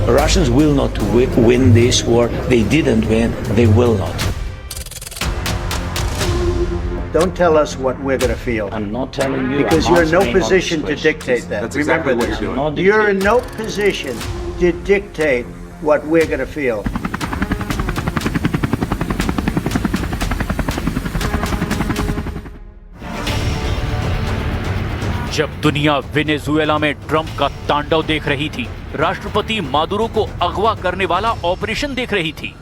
Russians will not win this war. They didn't win. They will not. Don't tell us what we're going to feel. I'm not telling you. Because you're in no position to dictate that. That's exactly what you're doing. You're in no position to dictate what we're going to feel. जब दुनिया Venezuela में Trump का तांडव देख रही थी, राष्ट्रपति Maduro को अगवा करने वाला ऑपरेशन देख रही थी,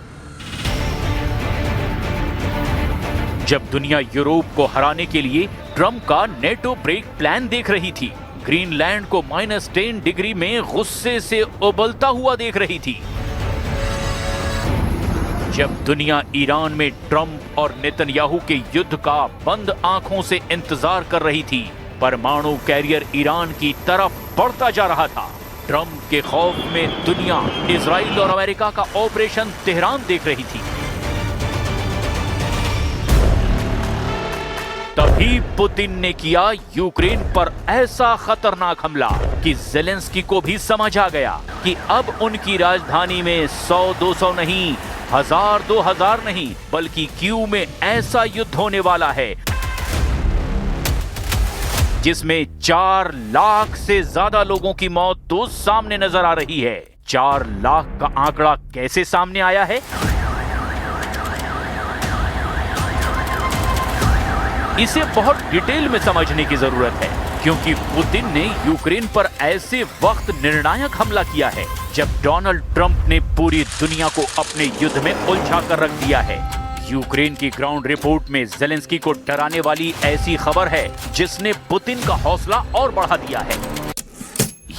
जब दुनिया यूरोप को हराने के लिए ट्रंप का नेटो ब्रेक प्लान देख रही थी, ग्रीनलैंड को -10 डिग्री में गुस्से से उबलता हुआ देख रही थी, जब दुनिया ईरान में ट्रंप और नेतन्याहू के युद्ध का बंद आंखों से इंतजार कर रही थी, परमाणु कैरियर ईरान की तरफ बढ़ता जा रहा था। ट्रंप के खौफ में दुनिया इजराइल और अमेरिका का ऑपरेशन तेहरान देख रही थी। तभी पुतिन ने किया यूक्रेन पर ऐसा खतरनाक हमला कि ज़ेलेंस्की को भी समझ आ गया कि अब उनकी राजधानी में 100-200 नहीं, 1000-2000 नहीं, बल्कि कीव में ऐसा युद्ध होने वाला है जिसमें 4 लाख से ज्यादा लोगों की मौत तो सामने नजर आ रही है। 4 लाख का आंकड़ा कैसे सामने आया है? इसे बहुत डिटेल में समझने की जरूरत है, क्योंकि पुतिन ने यूक्रेन पर ऐसे वक्त निर्णायक हमला किया है जब डोनाल्ड ट्रंप ने पूरी दुनिया को अपने युद्ध में उलझा कर रख दिया है। यूक्रेन की ग्राउंड रिपोर्ट में ज़ेलेंस्की को डराने वाली ऐसी खबर है जिसने पुतिन का हौसला और बढ़ा दिया है।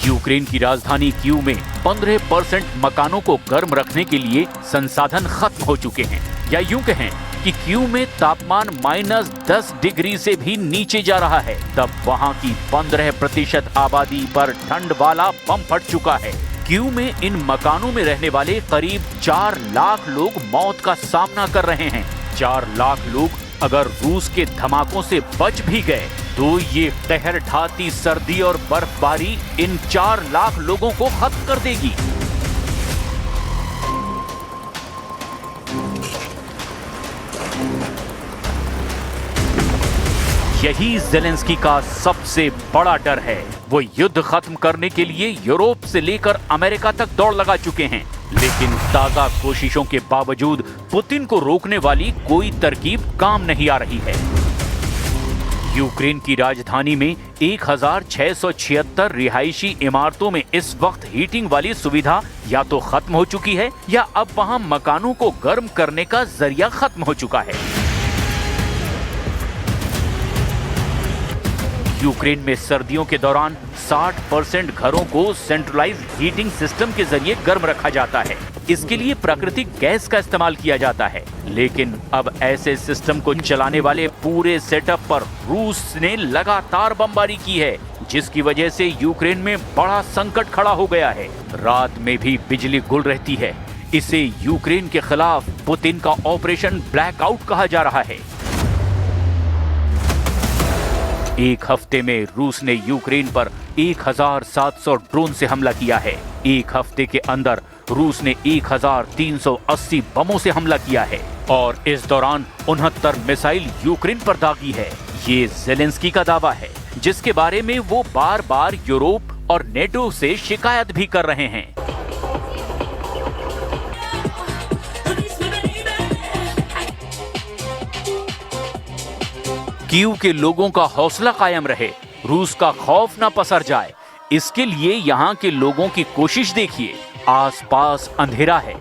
यूक्रेन की राजधानी कीव में 15% मकानों को गर्म रखने के लिए संसाधन खत्म हो चुके हैं, या यूं कहें कि कीव में तापमान -10 डिग्री से भी नीचे जा रहा है। तब वहां की 15% आबादी पर ठंड वाला बम फट चुका है। कीव में इन मकानों में रहने वाले करीब 4 लाख लोग मौत का सामना कर रहे हैं। 4 लाख लोग अगर रूस के धमाकों से बच भी गए तो ये कहर ढाती सर्दी और बर्फबारी इन 4 लाख लोगों को खत्म कर देगी। यही ज़ेलेंस्की का सबसे बड़ा डर है। वो युद्ध खत्म करने के लिए यूरोप से लेकर अमेरिका तक दौड़ लगा चुके हैं, लेकिन ताजा कोशिशों के बावजूद पुतिन को रोकने वाली कोई तरकीब काम नहीं आ रही है। यूक्रेन की राजधानी में 1676 रिहायशी इमारतों में इस वक्त हीटिंग वाली सुविधा या तो खत्म हो चुकी है या अब वहां मकानों को गर्म करने का जरिया खत्म हो चुका है। यूक्रेन में सर्दियों के दौरान 60% घरों को सेंट्रलाइज्ड हीटिंग सिस्टम के जरिए गर्म रखा जाता है। इसके लिए प्राकृतिक गैस का इस्तेमाल किया जाता है, लेकिन अब ऐसे सिस्टम को चलाने वाले पूरे सेटअप पर रूस ने लगातार बमबारी की है, जिसकी वजह से यूक्रेन में बड़ा संकट खड़ा हो गया है। रात में भी बिजली गुल रहती है। इसे यूक्रेन के खिलाफ पुतिन का ऑपरेशन ब्लैकआउट कहा जा रहा है। एक हफ्ते में रूस ने यूक्रेन पर 1700 ड्रोन से हमला किया है। एक हफ्ते के अंदर रूस ने 1380 बमों से हमला किया है और इस दौरान 69 मिसाइल यूक्रेन पर दागी है। ये ज़ेलेंस्की का दावा है, जिसके बारे में वो बार बार यूरोप और नेटो से शिकायत भी कर रहे हैं। कीव के लोगों का हौसला कायम रहे, रूस का खौफ न पसर जाए, इसके लिए यहाँ के लोगों की कोशिश देखिए। आसपास अंधेरा है,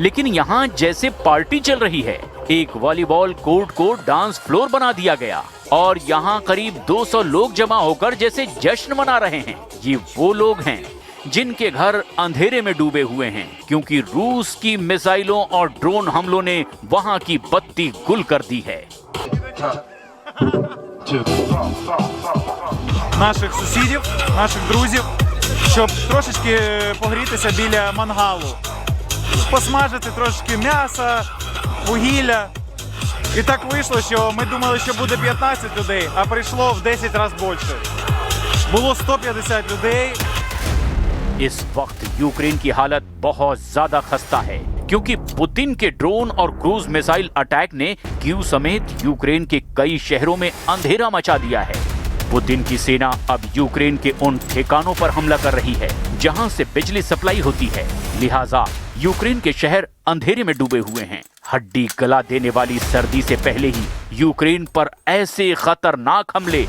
लेकिन यहाँ जैसे पार्टी चल रही है। एक वॉलीबॉल कोर्ट को डांस फ्लोर बना दिया गया और यहाँ करीब 200 लोग जमा होकर जैसे जश्न मना रहे हैं। ये वो लोग हैं जिनके घर अंधेरे में डूबे हुए हैं, क्योंकि रूस की मिसाइलों और ड्रोन हमलों ने वहाँ की बत्ती गुल कर दी है। Наших сусідів, наших друзів, щоб трошечки погрітися біля мангалу, посмажити трошечки м'яса, вугілля. І так вийшло, що ми думали, що буде 15 людей, а прийшло в 10 разів більше. Було 150 людей. इस वक्त यूक्रेन की हालत बहुत ज्यादा खस्ता है क्योंकि पुतिन के ड्रोन और क्रूज मिसाइल अटैक ने कीव समेत यूक्रेन के कई शहरों में अंधेरा मचा दिया है। पुतिन की सेना अब यूक्रेन के उन ठिकानों पर हमला कर रही है जहां से बिजली सप्लाई होती है, लिहाजा यूक्रेन के शहर अंधेरे में डूबे हुए हैं। हड्डी गला देने वाली सर्दी से पहले ही यूक्रेन पर ऐसे खतरनाक हमले